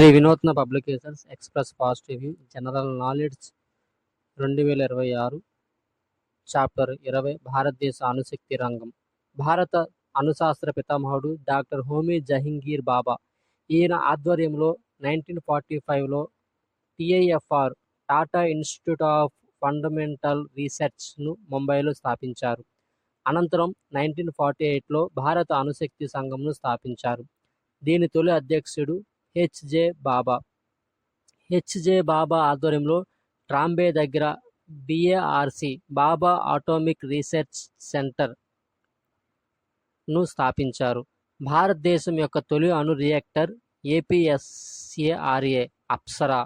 శ్రీ వినూత్న publications express positive view general knowledge 2026 chapter 20 భారతదేశ అణుశక్తి రంగం. భారత అణుశాస్త్ర పితామహుడు డాక్టర్ హోమీ జహంగీర్ బాబా. ఈయన ఆధ్వర్యంలో 1945లో TIFR Tata Institute of Fundamental రీసెర్చ్ను ముంబైలో స్థాపించారు. అనంతరం 1948లో భారత అణుశక్తి సంఘంను స్థాపించారు. దీని తొలి అధ్యక్షుడు హెచ్.జె. బాబా. హెచ్.జె. బాబా ఆధ్వర్యంలో ట్రాంబే దగ్గర బిఏఆర్సి బాబా అటామిక్ రీసెర్చ్ సెంటర్ను స్థాపించారు. భారతదేశం యొక్క తొలి అణు రియాక్టర్ ఏపీఎస్ఏఆర్ఏ అప్సరా.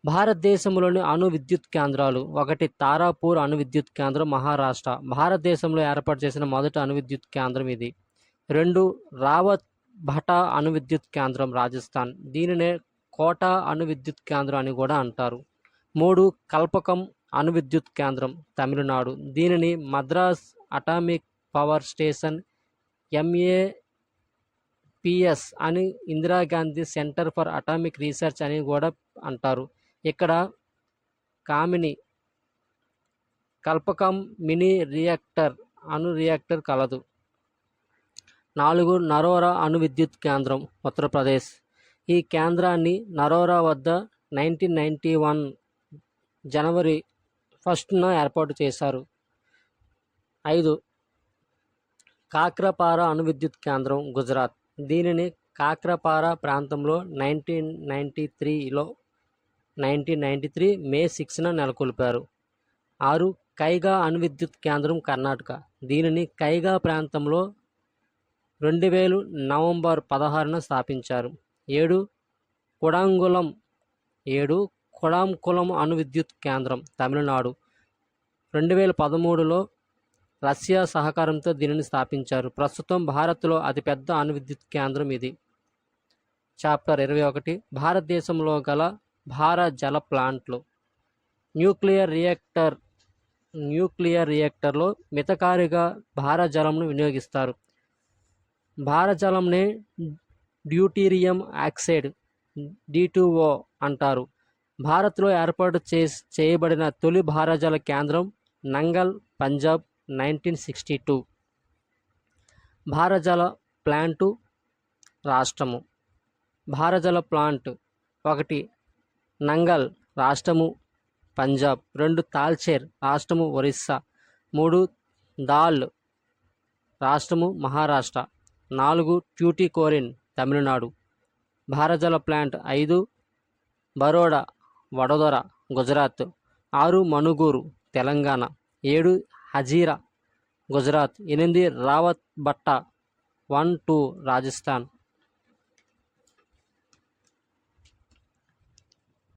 భారతదేశంలోని అణు విద్యుత్ కేంద్రాలు. 1 తారాపూర్ అణు విద్యుత్ కేంద్రం, మహారాష్ట్ర. భారతదేశంలో ఏర్పాటు చేసిన మొదటి అణు విద్యుత్ కేంద్రం ఇది. 2 రావత్ భటా అణు విద్యుత్ కేంద్రం, రాజస్థాన్. దీనినే కోటా అణు విద్యుత్ కేంద్రం అని కూడా అంటారు. 3 కల్పకం అణు విద్యుత్ కేంద్రం, తమిళనాడు. దీనిని మద్రాస్ అటామిక్ పవర్ స్టేషన్ ఎంఏపిఎస్ అని, Indira Gandhi centre for atomic research అని కూడా అంటారు. ఇక్కడ కామిని కల్పకం మినీ రియాక్టర్ అణు రియాక్టర్ కలదు. 4 నరోరా అణు విద్యుత్ కేంద్రం, ఉత్తరప్రదేశ్. ఈ కేంద్రాన్ని నరోరా వద్ద 1991 జనవరి 1న ఏర్పాటు చేశారు. 5 కాక్రపారా అణు విద్యుత్ కేంద్రం, గుజరాత్. దీనిని కాక్రపారా ప్రాంతంలో 1993 మే 6న నెలకొల్పారు. 6 కైగా అణు విద్యుత్ కేంద్రం, కర్ణాటక. దీనిని కైగా ప్రాంతంలో 2000 నవంబర్ 16న స్థాపించారు. 7 కుడాంకులం అణు విద్యుత్ కేంద్రం, తమిళనాడు. 2013లో రష్యా సహకారంతో దీనిని స్థాపించారు. ప్రస్తుతం భారత్లో అతిపెద్ద అణు విద్యుత్ కేంద్రం ఇది. చాప్టర్ 21 భారతదేశంలో గల భార జల ప్లాంట్లు. న్యూక్లియర్ రియాక్టర్లో మితకారిగా భారజలంను వినియోగిస్తారు. భారజలంనే డ్యూటీరియం ఆక్సైడ్ D2O అంటారు. భారత్లో ఏర్పాటు చేయబడిన తొలి భారజల కేంద్రం నంగల్, పంజాబ్, 1962. భారజల ప్లాంటు, రాష్ట్రము. భారజల ప్లాంట్ 1 నంగల్, రాష్ట్రము, పంజాబ్. 2 తాల్చేర్, రాష్ట్రము, ఒరిస్సా. 3 దాల్, రాష్ట్రము, మహారాష్ట్ర. 4 ట్యూటికోరిన్, తమిళనాడు. భారజల ప్లాంట్. 5 బరోడా, వడోదర, గుజరాత్. 6 మనుగూరు, తెలంగాణ. 7 హజీరా, గుజరాత్. 8 రావత్ భట్టా 1, 2, రాజస్థాన్.